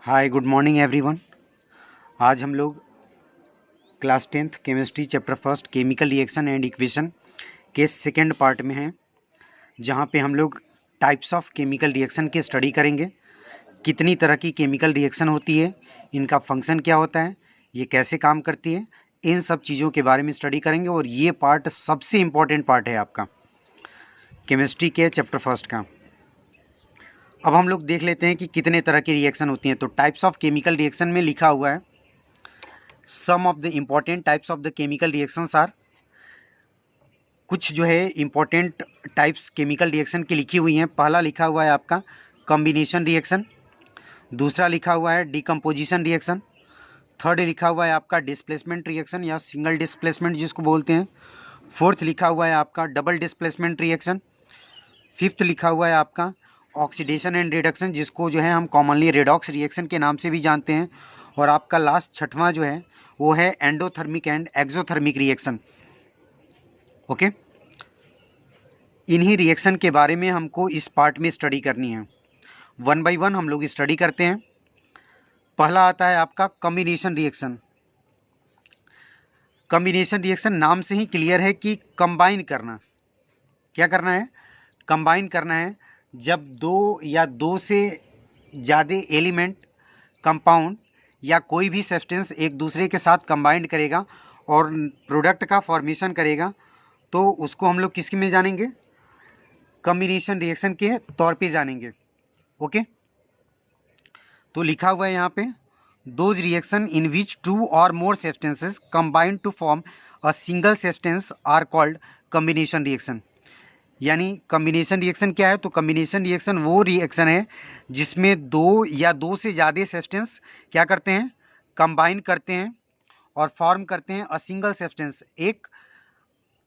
Hi good morning everyone. आज हम लोग class 10th chemistry chapter first chemical reaction and equation के second part में हैं, जहां पे हम लोग टाइप्स ऑफ केमिकल रिएक्शन की स्टडी करेंगे। कितनी तरह की केमिकल रिएक्शन होती है, इनका फंक्शन क्या होता है, ये कैसे काम करती है, इन सब चीज़ों के बारे में स्टडी करेंगे। और ये पार्ट सबसे इम्पॉर्टेंट पार्ट है आपका केमिस्ट्री के चैप्टर फर्स्ट का। अब हम लोग देख लेते हैं कि कितने तरह की रिएक्शन होती हैं। तो टाइप्स ऑफ केमिकल रिएक्शन में लिखा हुआ है some of the important types of the chemical reactions are. कुछ जो है इम्पॉर्टेंट टाइप्स केमिकल रिएक्शन की लिखी हुई हैं। पहला लिखा हुआ है आपका कॉम्बिनेशन रिएक्शन, दूसरा लिखा हुआ है डिकम्पोजिशन रिएक्शन, थर्ड लिखा हुआ है आपका डिस्प्लेसमेंट रिएक्शन या सिंगल डिस्प्लेसमेंट जिसको बोलते हैं, फोर्थ लिखा हुआ है आपका डबल डिस्प्लेसमेंट रिएक्शन, फिफ्थ लिखा हुआ है आपका ऑक्सीडेशन एंड रिडक्शन जिसको जो है हम कॉमनली रेडॉक्स रिएक्शन के नाम से भी जानते हैं, और आपका लास्ट छठवां जो है वो है endothermic and exothermic reaction. Okay, इन्हीं रिएक्शन के बारे में हमको इस पार्ट में स्टडी करनी है। वन बाय वन हम लोग स्टडी करते हैं। पहला आता है आपका कॉम्बिनेशन रिएक्शन। कॉम्बिनेशन रिएक्शन नाम से ही क्लियर है कि कंबाइन करना। क्या करना है? कंबाइन करना है। जब दो या दो से ज़्यादा एलिमेंट, कंपाउंड या कोई भी सब्सटेंस एक दूसरे के साथ कंबाइंड करेगा और प्रोडक्ट का फॉर्मेशन करेगा, तो उसको हम लोग किसके में जानेंगे? कॉम्बिनेशन रिएक्शन के तौर पे जानेंगे। ओके, तो लिखा हुआ है यहाँ पे those reaction in which two और more substances combine to form a single substance are called combination reaction. यानी कॉम्बिनेशन रिएक्शन क्या है? तो कॉम्बिनेशन रिएक्शन वो रिएक्शन है जिसमें दो या दो से ज़्यादा सब्सटेंस क्या करते हैं? कंबाइन करते हैं और फॉर्म करते हैं अ सिंगल सब्सटेंस। एक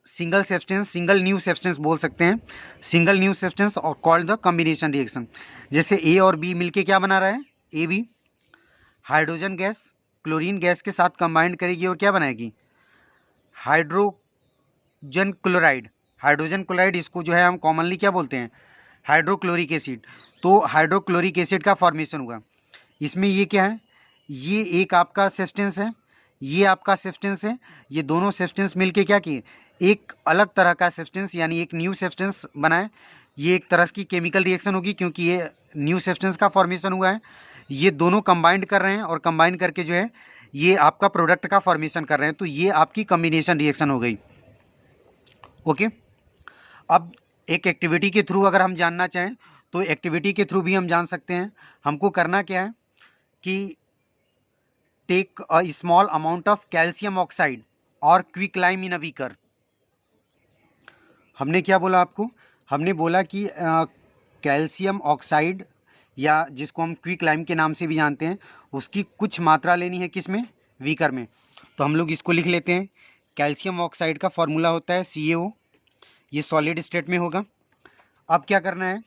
single substance, single new substance बोल सकते हैं, सिंगल न्यू सब्सटेंस और कॉल्ड द कॉम्बिनेशन रिएक्शन। जैसे ए और बी मिलके क्या बना रहा है? A B hydrogen gas chlorine gas के साथ कंबाइंड करेगी और क्या बनाएगी? Hydrogen chloride. हाइड्रोजन क्लोराइड, इसको जो है हम कॉमनली क्या बोलते हैं? Hydrochloric acid. तो हाइड्रोक्लोरिक एसिड का फॉर्मेशन हुआ। इसमें ये क्या है? ये एक आपका सब्सटेंस है, ये आपका सब्सटेंस है। ये दोनों सब्सटेंस मिलके क्या किए? एक अलग तरह का सब्सटेंस यानी एक न्यू सब्सटेंस बनाए। ये एक तरह की केमिकल रिएक्शन होगी क्योंकि ये न्यू सब्सटेंस का फॉर्मेशन हुआ है। ये दोनों कंबाइंड कर रहे हैं और कंबाइन करके जो है ये आपका प्रोडक्ट का फॉर्मेशन कर रहे हैं। तो ये आपकी कॉम्बिनेशन रिएक्शन हो गई। ओके, अब एक एक्टिविटी के थ्रू अगर हम जानना चाहें तो एक्टिविटी के थ्रू भी हम जान सकते हैं। हमको करना क्या है कि take a small amount of calcium oxide और क्विकलाइम इन अ बीकर। हमने क्या बोला आपको? हमने बोला कि कैल्शियम ऑक्साइड या जिसको हम क्विकलाइम के नाम से भी जानते हैं, उसकी कुछ मात्रा लेनी है किसमें? बीकर में। तो हम लोग इसको लिख लेते हैं। कैल्शियम ऑक्साइड का फॉर्मूला होता है CaO। ये सॉलिड स्टेट में होगा। अब क्या करना है?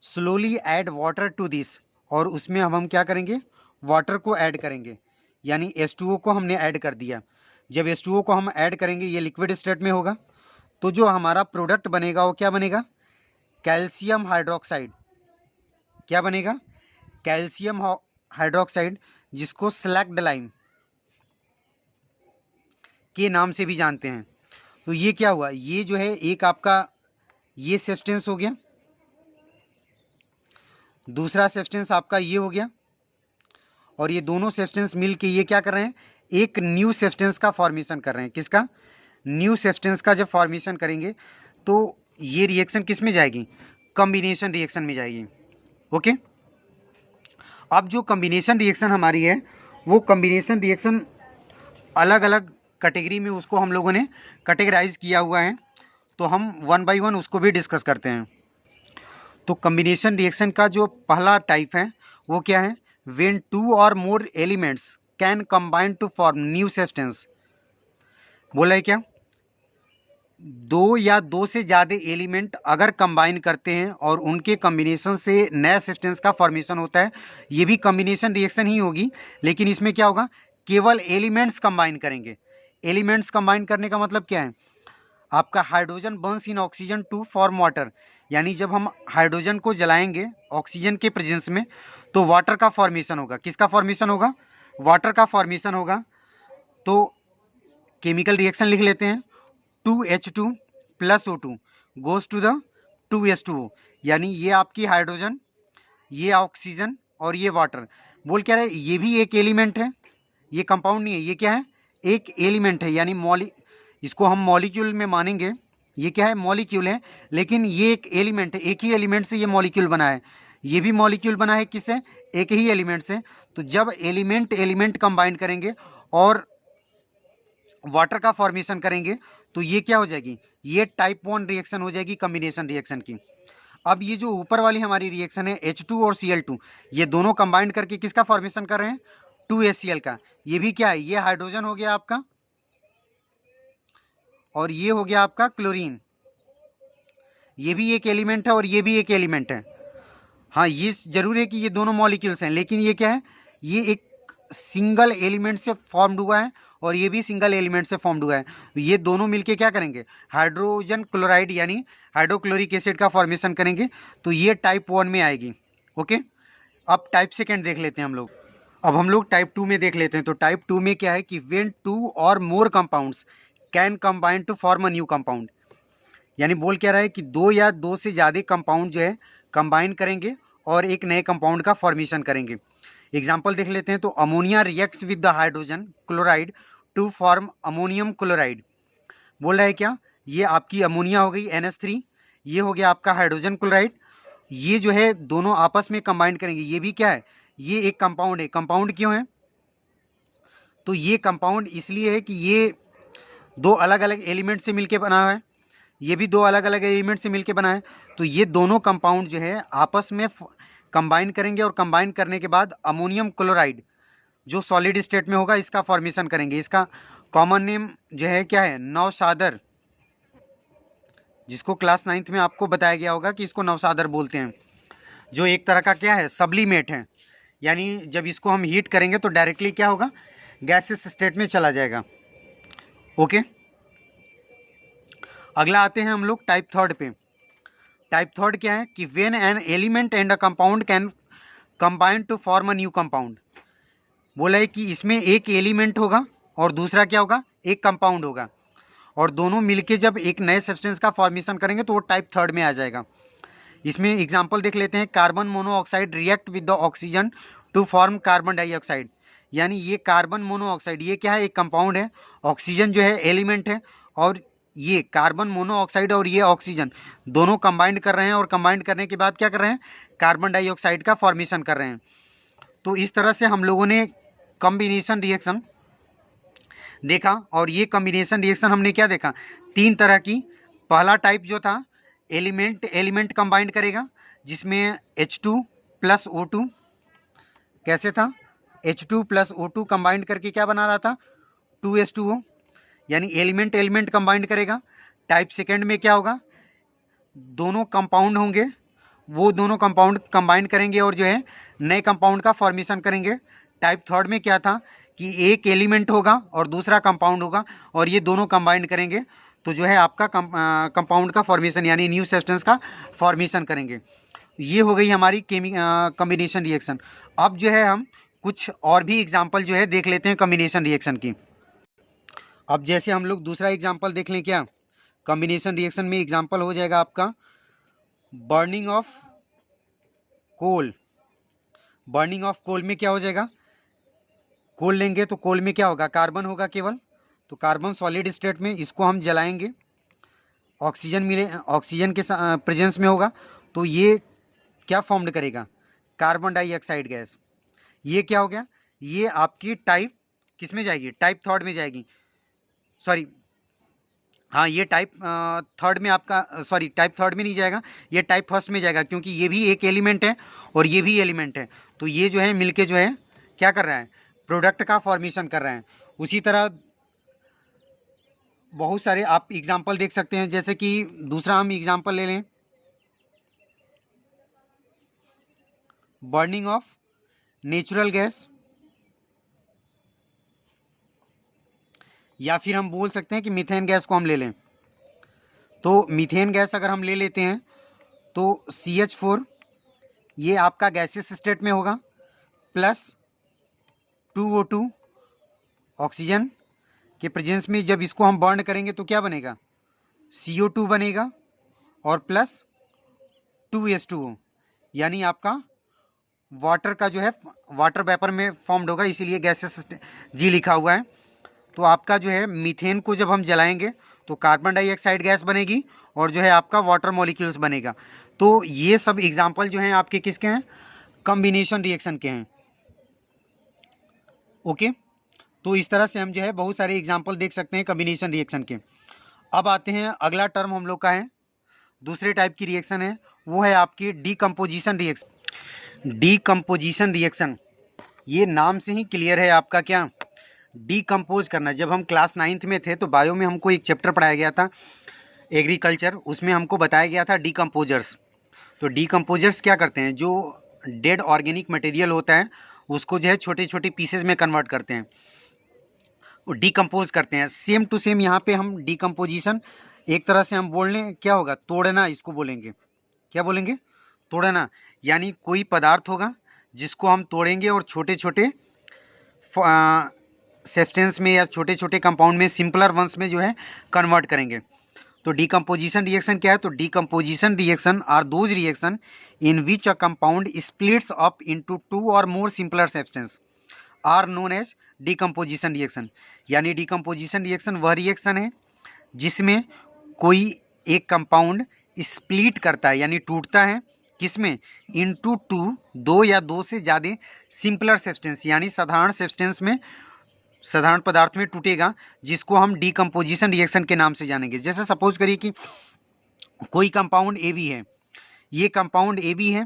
Slowly add water to this, और उसमें अब हम क्या करेंगे? वाटर को ऐड करेंगे। यानी H2O को हमने ऐड कर दिया। जब H2O को हम ऐड करेंगे, ये लिक्विड स्टेट में होगा, तो जो हमारा प्रोडक्ट बनेगा वो क्या बनेगा? Calcium hydroxide. क्या बनेगा? कैल्शियम हाइड्रोक्साइड, जिसको स्लैक्ड लाइम के नाम से भी जानते हैं। तो ये क्या हुआ? ये जो है एक आपका ये सब्सटेंस हो गया, दूसरा सब्सटेंस आपका ये हो गया, और ये दोनों सब्सटेंस मिल के ये क्या कर रहे हैं? एक न्यू सब्सटेंस का फॉर्मेशन कर रहे हैं। किसका? न्यू सब्सटेंस का जब फॉर्मेशन करेंगे तो ये रिएक्शन किस में जाएगी? कॉम्बिनेशन रिएक्शन में जाएगी। ओके, अब जो कॉम्बिनेशन रिएक्शन हमारी है वो कॉम्बिनेशन रिएक्शन अलग अलग कैटेगरी में उसको हम लोगों ने कैटेगराइज किया हुआ है। तो हम वन बाय वन उसको भी डिस्कस करते हैं। तो कॉम्बिनेशन रिएक्शन का जो पहला टाइप है वो क्या है? व्हेन टू और more elements can combine to form new substance. बोला है क्या? दो या दो से ज़्यादा एलिमेंट अगर कंबाइन करते हैं और उनके कॉम्बिनेशन से नया सब्सटेंस का फॉर्मेशन होता है, ये भी कॉम्बिनेशन रिएक्शन ही होगी। लेकिन इसमें क्या होगा? केवल एलिमेंट्स कंबाइन करेंगे। एलिमेंट्स कंबाइन करने का मतलब क्या है? आपका hydrogen burns in oxygen to form water, यानी जब हम हाइड्रोजन को जलाएंगे ऑक्सीजन के प्रेजेंस में तो वाटर का फॉर्मेशन होगा। किसका फॉर्मेशन होगा? वाटर का फॉर्मेशन होगा। तो केमिकल रिएक्शन लिख लेते हैं, 2H2 plus O2 goes to the 2H2O, यानी ये आपकी हाइड्रोजन, ये ऑक्सीजन और ये वाटर। बोल क्या रहे, ये भी एक एलिमेंट है, ये कंपाउंड नहीं है, ये क्या है? एक एलिमेंट है, यानी इसको हम मॉलिक्यूल में मानेंगे। ये क्या है? मॉलिक्यूल है, लेकिन ये एक एलिमेंट है, एक ही एलिमेंट से ये मॉलिक्यूल बना है। ये भी मॉलिक्यूल बना है किससे? एक ही एलिमेंट से। तो जब एलिमेंट कंबाइन करेंगे और वाटर का फॉर्मेशन करेंगे तो ये क्या हो जाएगी? ये टाइप 1 रिएक्शन हो जाएगी कॉम्बिनेशन रिएक्शन की। अब ये जो ऊपर वाली हमारी रिएक्शन है H2 और Cl2, ये दोनों कंबाइंड करके किसका फॉर्मेशन कर रहे हैं? 2HCl का। ये भी क्या है? ये हाइड्रोजन हो गया आपका और ये हो गया आपका क्लोरीन। ये भी एक एलिमेंट है और ये भी एक एलिमेंट है। हाँ, ये जरूर है कि ये दोनों मॉलिक्यूल्स हैं, लेकिन ये क्या है? ये एक सिंगल एलिमेंट से फॉर्म्ड हुआ है और ये भी सिंगल एलिमेंट से फॉर्म्ड हुआ है। ये दोनों मिलके क्या करेंगे? हाइड्रोजन क्लोराइड यानी हाइड्रोक्लोरिक एसिड का फॉर्मेशन करेंगे। तो ये टाइप 1 में आएगी। ओके, अब टाइप सेकेंड देख लेते हैं हम लोग। अब हम लोग टाइप 2 में देख लेते हैं। तो टाइप 2 में क्या है कि व्हेन 2 और more compounds can combine to form a new compound, यानी बोल क्या रहा है कि 2 या 2 से ज़्यादा कंपाउंड जो है कंबाइन करेंगे और एक नए कंपाउंड का फॉर्मेशन करेंगे। एग्जाम्पल देख लेते हैं। तो ammonia reacts with the hydrogen chloride to form ammonium chloride. बोल रहा है क्या? ये आपकी अमोनिया हो गई NH3, ये हो गया आपका हाइड्रोजन क्लोराइड। ये जो है दोनों आपस में कंबाइन करेंगे। ये भी क्या है? ये एक कंपाउंड है। कंपाउंड क्यों है? तो ये कंपाउंड इसलिए है कि ये दो अलग अलग एलिमेंट से मिलकर बना हुआ है, ये भी दो अलग अलग एलिमेंट से मिलकर बना है। तो ये दोनों कंपाउंड जो है आपस में कंबाइन करेंगे और कंबाइन करने के बाद अमोनियम क्लोराइड जो सॉलिड स्टेट में होगा इसका फॉर्मेशन करेंगे। इसका कॉमन नेम जो है क्या है? नौसादर, जिसको क्लास 9th में आपको बताया गया होगा कि इसको नौसादर बोलते हैं, जो एक तरह का क्या है? सब्लीमेट है। यानी जब इसको हम हीट करेंगे तो डायरेक्टली क्या होगा? गैसेस स्टेट में चला जाएगा। ओके, अगला आते हैं हम लोग टाइप थर्ड पे। टाइप थर्ड क्या है कि when an element and a compound can combine to form a new compound. बोला है कि इसमें एक एलिमेंट होगा और दूसरा क्या होगा? एक कंपाउंड होगा, और दोनों मिलके जब एक नए सब्सटेंस का फॉर्मेशन करेंगे तो वो टाइप थर्ड में आ जाएगा। इसमें एग्जांपल देख लेते हैं। Carbon monoxide react with the oxygen to form carbon dioxide. यानी ये कार्बन मोनोऑक्साइड ये क्या है? एक कंपाउंड है। ऑक्सीजन जो है एलिमेंट है, और ये कार्बन मोनोऑक्साइड और ये ऑक्सीजन दोनों कंबाइंड कर रहे हैं, और कंबाइंड करने के बाद क्या कर रहे हैं? कार्बन डाइऑक्साइड का फॉर्मेशन कर रहे हैं। तो इस तरह से हम लोगों ने कॉम्बिनेशन रिएक्शन देखा, और ये कॉम्बिनेशन रिएक्शन हमने क्या देखा? 3 तरह की। पहला टाइप जो था एलिमेंट कंबाइंड करेगा, जिसमें H2 प्लस O2 कैसे था? H2 प्लस O2 कंबाइंड करके क्या बना रहा था? 2H2O, यानी एलिमेंट कंबाइंड करेगा। टाइप सेकेंड में क्या होगा? दोनों कंपाउंड होंगे, वो दोनों कंपाउंड कंबाइंड करेंगे और जो है नए कंपाउंड का फॉर्मेशन करेंगे। टाइप थर्ड में क्या था कि एक एलिमेंट होगा और दूसरा कंपाउंड होगा, और ये दोनों कंबाइंड करेंगे तो जो है आपका कंपाउंड का फॉर्मेशन यानी न्यू सब्सटेंस का फॉर्मेशन करेंगे। ये हो गई हमारी कॉम्बिनेशन रिएक्शन। अब जो है हम कुछ और भी एग्जाम्पल जो है देख लेते हैं कॉम्बिनेशन रिएक्शन की। अब जैसे हम लोग दूसरा एग्जाम्पल देख लें क्या? कॉम्बिनेशन रिएक्शन में एग्जाम्पल हो जाएगा आपका burning of coal. Burning of coal में क्या हो जाएगा? कोल लेंगे तो कोल में क्या होगा? कार्बन होगा केवल। तो कार्बन सॉलिड स्टेट में, इसको हम जलाएंगे, ऑक्सीजन मिले, ऑक्सीजन के प्रेजेंस में होगा, तो ये क्या फॉर्म्ड करेगा? Carbon dioxide gas. ये क्या हो गया? ये आपकी टाइप किस में जाएगी? टाइप थर्ड में जाएगी। सॉरी, हाँ, ये टाइप थर्ड में आपका, सॉरी टाइप थर्ड में नहीं जाएगा, ये टाइप फर्स्ट में जाएगा, क्योंकि ये भी एक एलिमेंट है और ये भी एलिमेंट है। तो ये जो है मिलके जो है क्या कर रहा है? प्रोडक्ट का फॉर्मेशन कर रहे हैं। उसी तरह बहुत सारे आप एग्जाम्पल देख सकते हैं। जैसे कि दूसरा हम एग्जाम्पल ले लें, बर्निंग ऑफ नेचुरल गैस, या फिर हम बोल सकते हैं कि मीथेन गैस को हम ले लें। तो मीथेन गैस अगर हम ले लेते हैं तो CH4 ये आपका गैसियस स्टेट में होगा, प्लस 2O2 ऑक्सीजन के प्रेजेंस में जब इसको हम बर्न करेंगे तो क्या बनेगा, CO2 बनेगा और प्लस 2H2O, यानी आपका वाटर का जो है वाटर वेपर में फॉर्म्ड होगा, इसीलिए गैसेस जी लिखा हुआ है। तो आपका जो है मीथेन को जब हम जलाएंगे तो कार्बन डाइऑक्साइड गैस बनेगी और जो है आपका वाटर मॉलिक्यूल्स बनेगा। तो ये सब एग्जाम्पल जो हैं आपके किसके हैं, कॉम्बिनेशन रिएक्शन के हैं। ओके, तो इस तरह से हम जो है बहुत सारे एग्जाम्पल देख सकते हैं कॉम्बिनेशन रिएक्शन के। अब आते हैं अगला टर्म हम लोग का है, दूसरे टाइप की रिएक्शन है, वो है आपकी डीकम्पोजिशन रिएक्शन। डीकम्पोजिशन रिएक्शन, ये नाम से ही क्लियर है आपका क्या, डीकम्पोज करना। जब हम क्लास 9th में थे तो बायो में हमको एक चैप्टर पढ़ाया गया था एग्रीकल्चर, उसमें हमको बताया गया था डीकम्पोजर्स। तो डीकम्पोजर्स क्या करते हैं, जो डेड ऑर्गेनिक मटेरियल होता है उसको जो है छोटे छोटे पीसेज में कन्वर्ट करते हैं, वो डीकम्पोज करते हैं। सेम टू सेम यहाँ पे हम डीकम्पोजिशन एक तरह से हम बोल लें क्या होगा, तोड़ना इसको बोलेंगे। क्या बोलेंगे, तोड़ना। यानी कोई पदार्थ होगा जिसको हम तोड़ेंगे और छोटे छोटे सब्सटेंस में या छोटे छोटे कंपाउंड में, सिंपलर वंस में जो है कन्वर्ट करेंगे। तो डीकम्पोजिशन रिएक्शन क्या है, तो decomposition reaction are those reaction in which a compound splits up into 2 और more simpler substance are known as decomposition reaction. यानी डीकम्पोजिशन रिएक्शन वह रिएक्शन है जिसमें कोई एक कंपाउंड स्प्लिट करता है यानी टूटता है, किसमें, इनटू 2, 2 या 2 से ज़्यादा सिंपलर सब्सटेंस, यानी साधारण सब्सटेंस में, साधारण पदार्थ में टूटेगा, जिसको हम डीकम्पोजिशन रिएक्शन के नाम से जानेंगे। जैसे सपोज करिए कि कोई कंपाउंड AB है, ये कंपाउंड AB है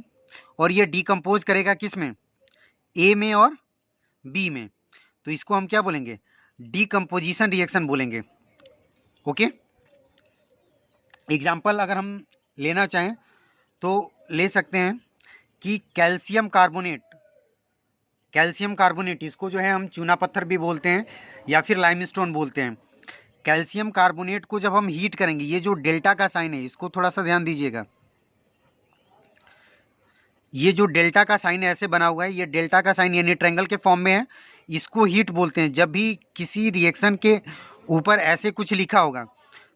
और ये डीकम्पोज करेगा किस में, A में और B में, तो इसको हम क्या बोलेंगे, डीकम्पोजिशन रिएक्शन बोलेंगे। ओके, एग्जाम्पल अगर हम लेना चाहें तो ले सकते हैं कि कैल्शियम कार्बोनेट, कैल्शियम कार्बोनेट इसको जो है हम चूना पत्थर भी बोलते हैं या फिर लाइमस्टोन बोलते हैं। कैल्शियम कार्बोनेट को जब हम हीट करेंगे, ये जो डेल्टा का साइन है इसको थोड़ा सा ध्यान दीजिएगा, ये जो डेल्टा का साइन ऐसे बना हुआ है, ये डेल्टा का साइन यानी ट्रायंगल के फॉर्म में है, इसको हीट बोलते हैं। जब भी किसी रिएक्शन के ऊपर ऐसे कुछ लिखा होगा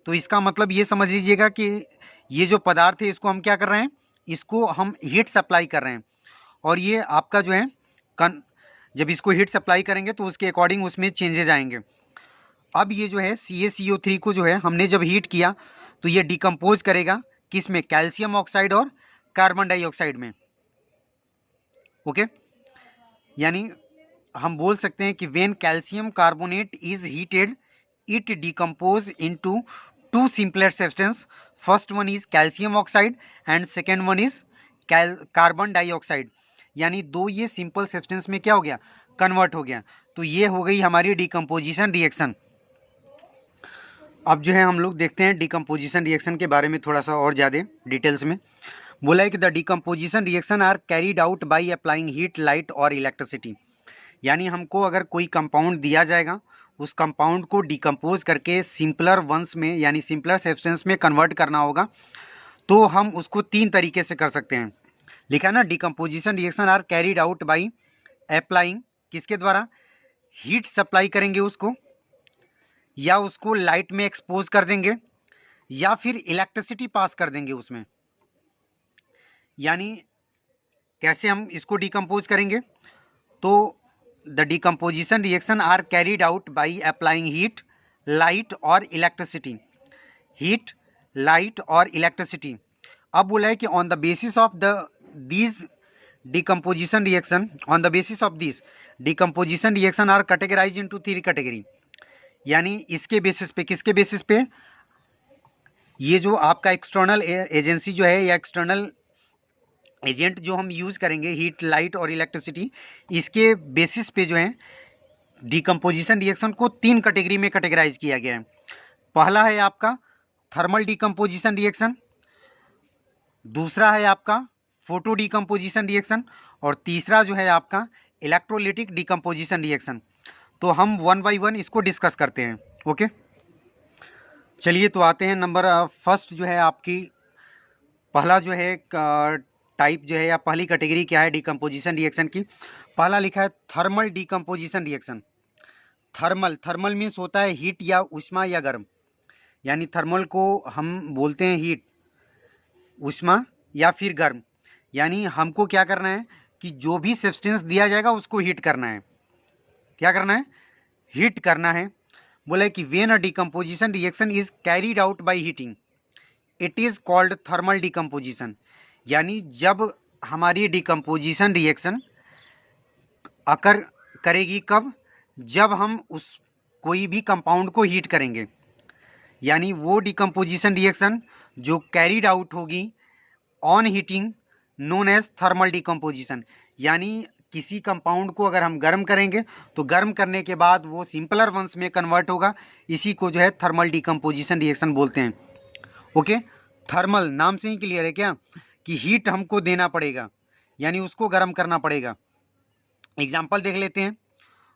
तो इसका मतलब ये समझ लीजिएगा कि ये जो पदार्थ है इसको हम क्या कर रहे हैं, इसको हम हीट सप्लाई कर रहे हैं, और ये आपका जो है जब इसको हीट सप्लाई करेंगे तो उसके अकॉर्डिंग उसमें चेंजेज आएंगे। अब ये जो है CaCO3 को जो है हमने जब हीट किया तो ये डिकम्पोज करेगा किस में, कैल्शियम ऑक्साइड और कार्बन डाइऑक्साइड में। ओके, यानी हम बोल सकते हैं कि when calcium carbonate is heated it decompose into 2 simpler substance, first one is calcium oxide and second one is carbon dioxide, यानी 2 ये सिंपल सब्सटेंस में क्या हो गया, कन्वर्ट हो गया। तो ये हो गई हमारी डीकम्पोजिशन रिएक्शन। अब जो है हम लोग देखते हैं डीकम्पोजिशन रिएक्शन के बारे में थोड़ा सा और ज़्यादा डिटेल्स में। बोला है कि the decomposition reaction are carried out by applying heat, light और इलेक्ट्रिसिटी। यानी हमको अगर कोई कंपाउंड दिया जाएगा, उस कंपाउंड को डिकम्पोज करके सिंपलर वंस में यानी सिंपलर सब्सटेंस में कन्वर्ट करना होगा, तो हम उसको 3 तरीके से कर सकते हैं। लिखा ना, decomposition reaction are carried out by applying, किसके द्वारा, हीट सप्लाई करेंगे उसको, या उसको लाइट में एक्सपोज कर देंगे, या फिर इलेक्ट्रिसिटी पास कर देंगे उसमें। यानी कैसे हम इसको डिकम्पोज करेंगे, तो the decomposition reaction are carried out by applying heat, light और इलेक्ट्रिसिटी, हीट, लाइट और इलेक्ट्रिसिटी। अब बोला है कि on the basis of these decomposition reaction, on the basis of this decomposition reaction are categorized into 3 category। यानी इसके basis पे, किसके बेसिस पे, ये जो आपका एक्सटर्नल एजेंसी जो है या एक्सटर्नल एजेंट जो हम यूज़ करेंगे, हीट, लाइट और इलेक्ट्रिसिटी, इसके बेसिस पे जो है डिकम्पोजिशन रिएक्शन को 3 कैटेगरी में कैटेगराइज किया गया है। पहला है आपका थर्मल डिकम्पोजिशन रिएक्शन, दूसरा है आपका फोटो डिकम्पोजिशन रिएक्शन, और तीसरा जो है आपका इलेक्ट्रोलिटिक डिकम्पोजिशन रिएक्शन। तो हम 1 बाय 1 इसको डिस्कस करते हैं। ओके, चलिए तो आते हैं नंबर फर्स्ट जो है आपकी पहला जो है टाइप जो है या पहली कैटेगरी क्या है डिकम्पोजिशन रिएक्शन की, पहला लिखा है thermal decomposition reaction. Thermal means होता है हीट या ऊष्मा या गर्म, यानी थर्मल को हम बोलते हैं हीट, ऊष्मा या फिर गर्म। यानी हमको क्या करना है कि जो भी सब्सटेंस दिया जाएगा उसको हीट करना है। क्या करना है? हीट करना है। बोला है कि when a decomposition reaction is carried out by heating it is called thermal decomposition. यानी जब हमारी डिकम्पोजिशन रिएक्शन अकर करेगी, कब? जब हम उस कोई भी कंपाउंड को हीट करेंगे, यानी वो डिकम्पोजिशन रिएक्शन जो कैरीड आउट होगी on heating known as thermal decomposition. यानी किसी कंपाउंड को अगर हम गर्म करेंगे तो गर्म करने के बाद वो सिंपलर वंस में कन्वर्ट होगा, इसी को जो है थर्मल डिकम्पोजिशन रिएक्शन बोलते हैं। ओके, थर्मल नाम से ही क्लियर है क्या कि हीट हमको देना पड़ेगा, यानी उसको गर्म करना पड़ेगा। एग्जाम्पल देख लेते हैं।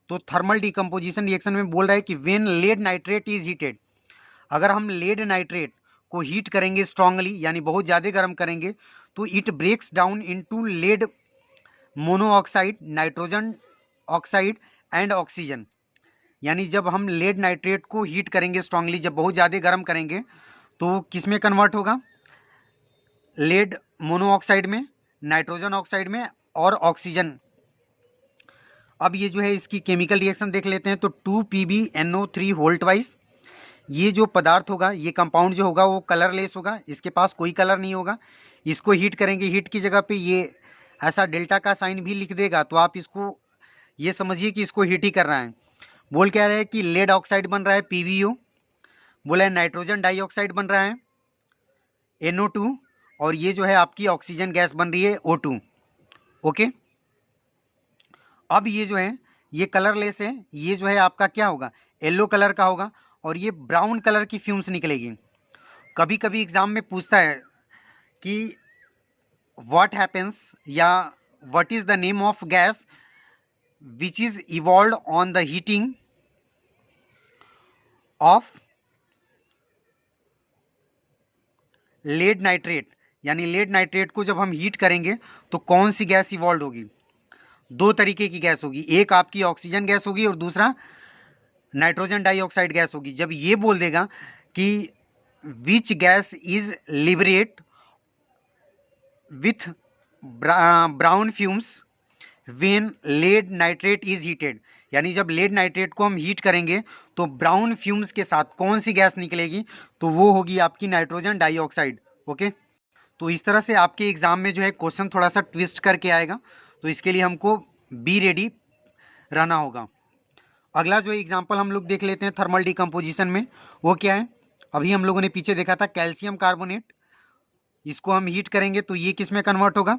तो थर्मल डिकम्पोजिशन रिएक्शन में बोल रहा है कि when lead nitrate is heated, अगर हम लेड नाइट्रेट को हीट करेंगे स्ट्रांगली, यानी बहुत ज़्यादा गर्म करेंगे, तो it breaks down into lead monoxide, nitrogen oxide and oxygen. यानी जब हम लेड नाइट्रेट को हीट करेंगे स्ट्रांगली, जब बहुत ज़्यादा गर्म करेंगे, तो किस में कन्वर्ट होगा? लेड मोनोऑक्साइड में, नाइट्रोजन ऑक्साइड में और ऑक्सीजन। अब ये जो है इसकी केमिकल रिएक्शन देख लेते हैं। तो 2PbNO3 होल्ट वाइज ये जो पदार्थ होगा, ये कंपाउंड जो होगा वो कलरलेस होगा, इसके पास कोई कलर नहीं होगा। इसको हीट करेंगे, हीट की जगह पे ये ऐसा डेल्टा का साइन भी लिख देगा, तो आप इसको ये समझिए कि इसको हीट ही कर रहा है। बोल क्या रहा है कि लेड ऑक्साइड बन रहा है PbO, बोला है नाइट्रोजन डाइऑक्साइड बन रहा है NO2, और ये जो है आपकी ऑक्सीजन गैस बन रही है O2। ओके, अब ये जो है ये कलरलेस है, ये जो है आपका क्या होगा? येलो कलर का होगा, और ये ब्राउन कलर की फ्यूम्स निकलेगी। कभी कभी एग्जाम में पूछता है कि व्हाट हैपेंस या what is the name of gas which is evolve on the heating of lead nitrate. यानी लेड नाइट्रेट को जब हम हीट करेंगे तो कौन सी गैस इवॉल्व होगी? दो तरीके की गैस होगी, एक आपकी ऑक्सीजन गैस होगी और दूसरा नाइट्रोजन डाइऑक्साइड गैस होगी। जब ये बोल देगा कि which gas is liberate with brown fumes when lead nitrate is heated, यानी जब लेड नाइट्रेट को हम हीट करेंगे तो ब्राउन फ्यूम्स के साथ कौन सी गैस निकलेगी? तो वो होगी आपकी नाइट्रोजन डाइऑक्साइड। ओके, तो इस तरह से आपके एग्जाम में जो है क्वेश्चन थोड़ा सा ट्विस्ट करके आएगा, तो इसके लिए हमको बी रेडी रहना होगा। अगला जो एग्जाम्पल हम लोग देख लेते हैं थर्मल डिकम्पोजिशन में, वो क्या है? अभी हम लोगों ने पीछे देखा था कैल्शियम कार्बोनेट, इसको हम हीट करेंगे तो ये किस में कन्वर्ट होगा?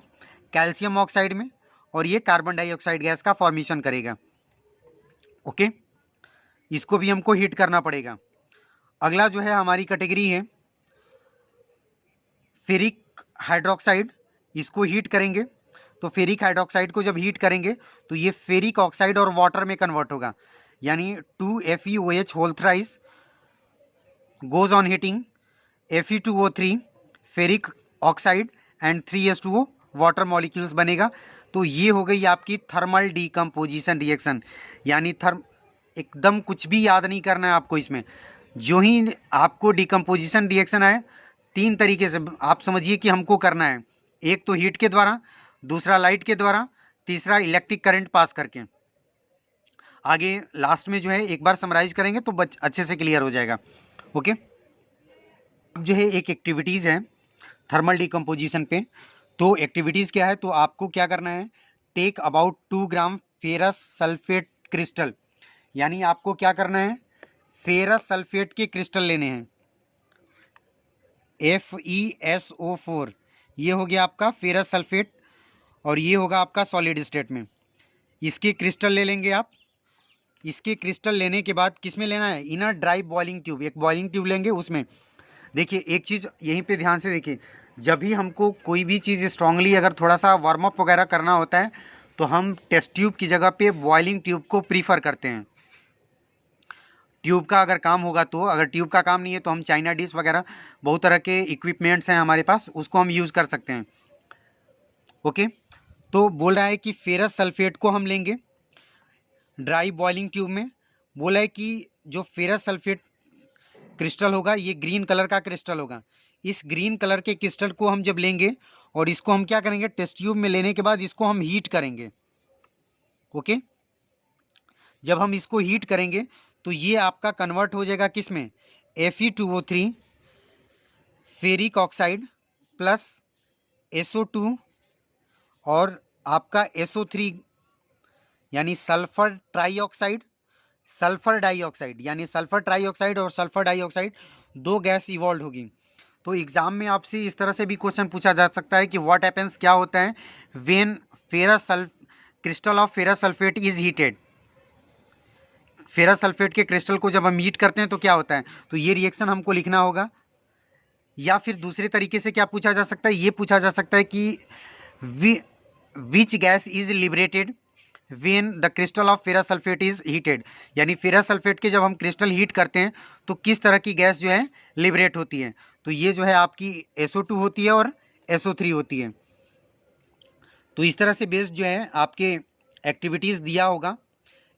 कैल्शियम ऑक्साइड में, और ये कार्बन डाइऑक्साइड गैस का फॉर्मेशन करेगा। ओके, इसको भी हमको हीट करना पड़ेगा। अगला जो है हमारी कैटेगरी है फेरिक हाइड्रोक्साइड, इसको हीट करेंगे तो फेरिक हाइड्रोक्साइड को जब हीट करेंगे तो ये फेरिक ऑक्साइड और वाटर में कन्वर्ट होगा, यानी 2FeOH whole thrice goes on heating Fe2O3 ferric oxide and 3H2O water molecules बनेगा। तो ये हो गई आपकी थर्मल डिकम्पोजिशन रिएक्शन। यानी एकदम कुछ भी याद नहीं करना है आपको इसमें। जो ही आपको डिकम्पोजिशन रिएक्शन आए, तीन तरीके से आप समझिए कि हमको करना है। एक तो हीट के द्वारा, दूसरा लाइट के द्वारा, तीसरा इलेक्ट्रिक करंट पास करके। आगे लास्ट में जो है एक बार समराइज करेंगे तो अच्छे से क्लियर हो जाएगा। ओके, अब जो है एक एक्टिविटीज़ है थर्मल डिकम्पोजिशन पे। तो एक्टिविटीज़ क्या है? तो आपको क्या करना है, take about 2 gram ferrous sulphate crystal, यानी आपको क्या करना है, फेरस सल्फेट के क्रिस्टल लेने हैं, FeSO4, ये हो गया आपका फेरस सल्फेट, और ये होगा आपका सॉलिड स्टेट में। इसके क्रिस्टल ले लेंगे आप। इसके क्रिस्टल लेने के बाद किस में लेना है? इनर ड्राई बॉइलिंग ट्यूब, एक बॉइलिंग ट्यूब लेंगे उसमें। देखिए एक चीज़ यहीं पे ध्यान से देखिए, जब भी हमको कोई भी चीज़ स्ट्रांगली अगर थोड़ा सा वार्म अप वगैरह करना होता है तो हम टेस्ट ट्यूब की जगह पे बॉइलिंग ट्यूब को प्रीफर करते हैं। ट्यूब का अगर काम होगा तो, अगर ट्यूब का काम नहीं है तो हम चाइना डिश वगैरह बहुत तरह के इक्विपमेंट्स हैं हमारे पास, उसको हम यूज़ कर सकते हैं। ओके, तो बोल रहा है कि फेरस सल्फेट को हम लेंगे ड्राई बॉइलिंग ट्यूब में। बोला है कि जो फेरस सल्फेट क्रिस्टल होगा ये ग्रीन कलर का क्रिस्टल होगा। इस ग्रीन कलर के क्रिस्टल को हम जब लेंगे और इसको हम क्या करेंगे, टेस्ट ट्यूब में लेने के बाद इसको हम हीट करेंगे। ओके, जब हम इसको हीट करेंगे तो ये आपका कन्वर्ट हो जाएगा किस में, Fe2O3 ferric oxide plus SO2 और आपका SO3 यानी सल्फर ट्राईऑक्साइड, सल्फर डाइऑक्साइड, यानी सल्फर ट्राईऑक्साइड और सल्फर डाइऑक्साइड दो गैस इवॉल्व होगी। तो एग्जाम में आपसे इस तरह से भी क्वेश्चन पूछा जा सकता है कि व्हाट हैपेंस, क्या होता है when crystal of ferrous sulphate is heated. Ferrous sulphate के क्रिस्टल को जब हम हीट करते हैं तो क्या होता है, तो ये रिएक्शन हमको लिखना होगा। या फिर दूसरे तरीके से क्या पूछा जा सकता है, ये पूछा जा सकता है कि which gas is liberated when the crystal of ferrous sulphate is heated, यानी फेरस सल्फेट के जब हम क्रिस्टल हीट करते हैं तो किस तरह की गैस जो है लिबरेट होती है। तो ये जो है आपकी SO2 होती है और SO3 होती है। तो इस तरह से बेस्ड जो है आपके एक्टिविटीज़ दिया होगा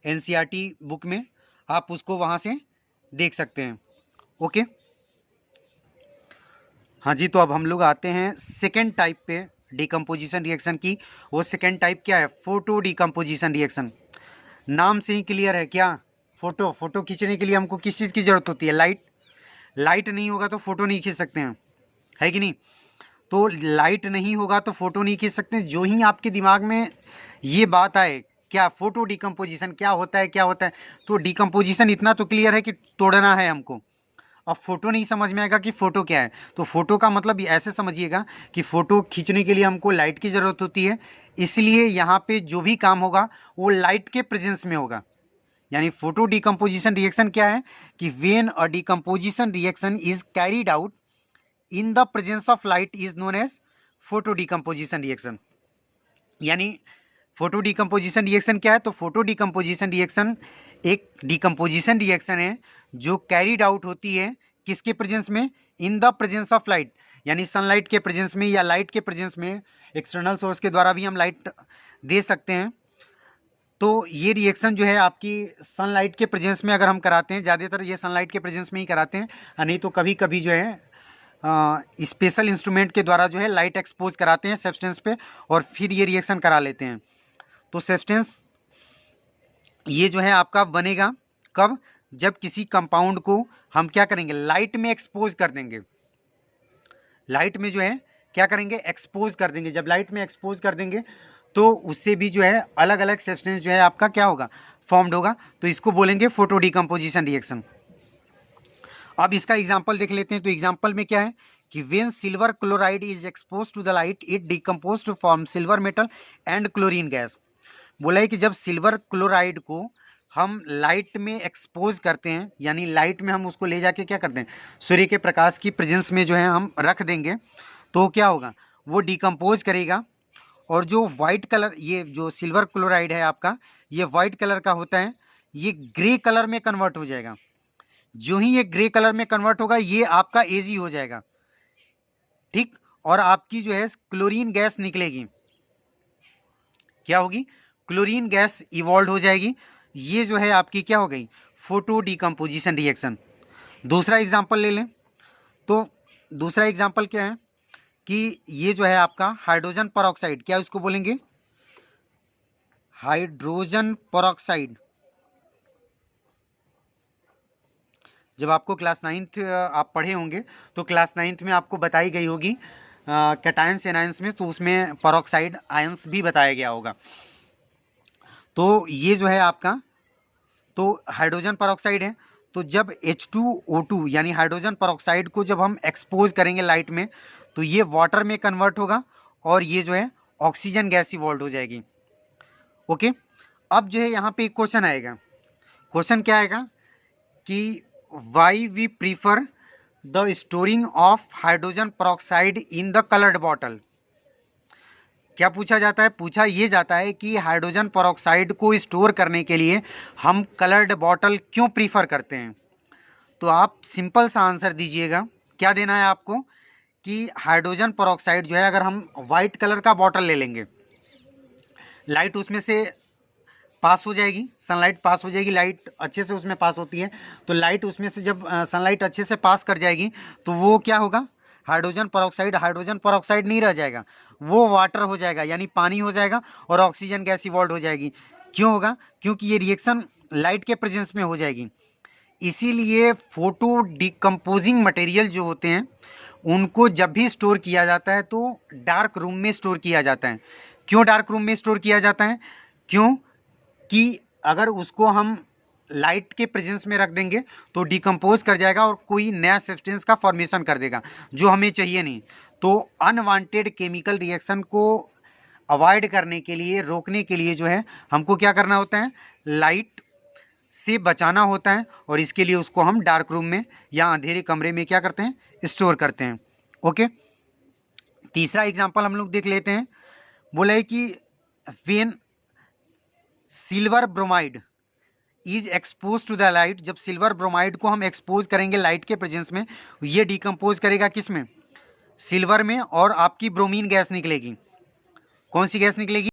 NCERT बुक में, आप उसको वहाँ से देख सकते हैं। ओके, हाँ जी, तो अब हम लोग आते हैं सेकेंड टाइप पे डिकम्पोजिशन रिएक्शन की। वो सेकेंड टाइप क्या है, फोटो डिकम्पोजिशन रिएक्शन। नाम से ही क्लियर है क्या, फोटो खींचने के लिए हमको किस चीज़ की ज़रूरत होती है, लाइट नहीं होगा तो फोटो नहीं खींच सकते हैं, है कि नहीं। तो लाइट नहीं होगा तो फोटो नहीं खींच सकते। जो ही आपके दिमाग में ये बात आए क्या फोटो डिकम्पोजिशन क्या होता है, तो डिकम्पोजिशन इतना तो क्लियर है कि तोड़ना है हमको। अब फोटो नहीं समझ में आएगा कि फोटो क्या है, तो फोटो का मतलब ऐसे समझिएगा कि फोटो खींचने के लिए हमको लाइट की ज़रूरत होती है, इसलिए यहाँ पे जो भी काम होगा वो लाइट के प्रेजेंस में होगा। यानी फोटो डिकम्पोजिशन रिएक्शन क्या है कि when a decomposition reaction is carried out in the presence of light is known as photo decomposition reaction. यानी फोटो डिकम्पोजिशन रिएक्शन क्या है, तो फोटो डिकम्पोजिशन रिएक्शन एक डिकम्पोजिशन रिएक्शन है जो कैरीड आउट होती है किसके प्रेजेंस में, in the presence of light, यानी सनलाइट के प्रेजेंस में या लाइट के प्रेजेंस में। एक्सटर्नल सोर्स के द्वारा भी हम लाइट दे सकते हैं। तो ये रिएक्शन जो है आपकी सनलाइट के प्रेजेंस में अगर हम कराते हैं, ज़्यादातर ये सनलाइट के प्रेजेंस में ही कराते हैं, नहीं तो कभी कभी जो है स्पेशल इंस्ट्रूमेंट के द्वारा जो है लाइट एक्सपोज कराते हैं सब्सटेंस पे और फिर ये रिएक्शन करा लेते हैं। तो सब्सटेंस ये जो है आपका बनेगा कब, जब किसी कंपाउंड को हम क्या करेंगे, लाइट में एक्सपोज कर देंगे। लाइट में जो है क्या करेंगे, एक्सपोज कर देंगे। जब लाइट में एक्सपोज कर देंगे तो उससे भी जो है अलग अलग सब्सटेंस जो है आपका क्या होगा, फॉर्म्ड होगा। तो इसको बोलेंगे फोटो डिकम्पोजिशन रिएक्शन। अब इसका एग्जाम्पल देख लेते हैं। तो एग्जाम्पल में क्या है कि when silver chloride is expose to the light it decompose to form silver metal and chlorine gas. बोला है कि जब सिल्वर क्लोराइड को हम लाइट में एक्सपोज करते हैं, यानी लाइट में हम उसको ले जाके क्या करते हैं, सूर्य के प्रकाश की प्रेजेंस में जो है हम रख देंगे, तो क्या होगा, वो डिकम्पोज करेगा। और जो वाइट कलर, ये जो सिल्वर क्लोराइड है आपका, ये वाइट कलर का होता है, ये ग्रे कलर में कन्वर्ट हो जाएगा। जो ही ये ग्रे कलर में कन्वर्ट होगा ये आपका एजी हो जाएगा, ठीक। और आपकी जो है क्लोरीन गैस निकलेगी, क्या होगी, क्लोरीन गैस इवॉल्व हो जाएगी। ये जो है आपकी क्या हो गई, फोटो डिकम्पोजिशन रिएक्शन। दूसरा एग्जांपल ले लें। तो दूसरा एग्जांपल क्या है कि ये जो है आपका हाइड्रोजन परऑक्साइड, क्या इसको बोलेंगे, हाइड्रोजन परऑक्साइड। जब आपको क्लास 9th आप पढ़े होंगे तो क्लास 9th में आपको बताई गई होगी कैटायंस एनायंस में, तो उसमें परऑक्साइड आयंस भी बताया गया होगा। तो ये जो है आपका तो हाइड्रोजन परऑक्साइड है। तो जब H2O2 यानी हाइड्रोजन परऑक्साइड को जब हम एक्सपोज करेंगे लाइट में तो ये वाटर में कन्वर्ट होगा और ये जो है ऑक्सीजन गैस इवॉल्व हो जाएगी। ओके, अब जो है यहाँ पे एक क्वेश्चन आएगा। क्वेश्चन क्या आएगा कि why we prefer the storing of hydrogen peroxide in the coloured bottle. क्या पूछा जाता है? पूछा ये जाता है कि हाइड्रोजन पेरोक्साइड को स्टोर करने के लिए हम कलर्ड बॉटल क्यों प्रीफर करते हैं। तो आप सिंपल सा आंसर दीजिएगा। क्या देना है आपको कि हाइड्रोजन पेरोक्साइड जो है, अगर हम वाइट कलर का बॉटल ले लेंगे, लाइट उसमें से पास हो जाएगी, सनलाइट पास हो जाएगी, लाइट अच्छे से उसमें पास होती है, तो लाइट उसमें से जब सनलाइट अच्छे से पास कर जाएगी तो वो क्या होगा, हाइड्रोजन पेरोक्साइड नहीं रह जाएगा, वो वाटर हो जाएगा, यानी पानी हो जाएगा और ऑक्सीजन गैस इवॉल्व हो जाएगी। क्यों होगा? क्योंकि ये रिएक्शन लाइट के प्रेजेंस में हो जाएगी। इसीलिए फोटो डिकम्पोजिंग मटेरियल जो होते हैं उनको जब भी स्टोर किया जाता है तो डार्क रूम में स्टोर किया जाता है। क्यों डार्क रूम में स्टोर किया जाता है? क्यों कि अगर उसको हम लाइट के प्रेजेंस में रख देंगे तो डिकम्पोज कर जाएगा और कोई नया सब्सटेंस का फॉर्मेशन कर देगा जो हमें चाहिए नहीं। तो अनवांटेड केमिकल रिएक्शन को अवॉइड करने के लिए, रोकने के लिए जो है हमको क्या करना होता है, लाइट से बचाना होता है, और इसके लिए उसको हम डार्क रूम में या अंधेरे कमरे में क्या करते हैं, स्टोर करते हैं। ओके, तीसरा एग्जांपल हम लोग देख लेते हैं। बोला है कि when silver bromide is expose to the light, जब सिल्वर ब्रोमाइड को हम एक्सपोज करेंगे लाइट के प्रेजेंस में, ये डिकम्पोज करेगा किस में, सिल्वर में, और आपकी ब्रोमीन गैस निकलेगी। कौन सी गैस निकलेगी?